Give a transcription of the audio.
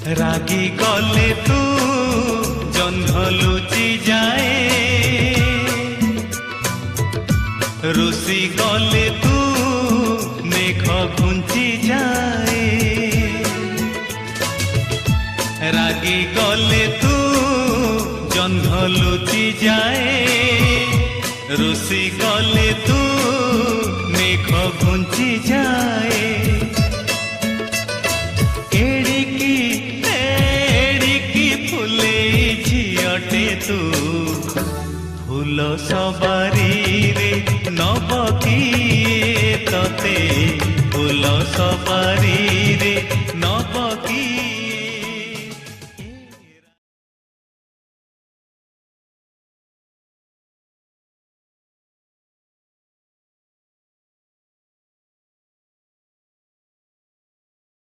রাগি গলে তু জহ্ন লুচি যায়, রুষি গলে তু মেঘ ঘুঞ্চি যায়। রাগি গলে তু জহ্ন লুচি যায়, রুষি গলে তু মেঘ ঘুঞ্চি যায়। तू फूल सवारी रे नब किए तते, फूल सवारी रे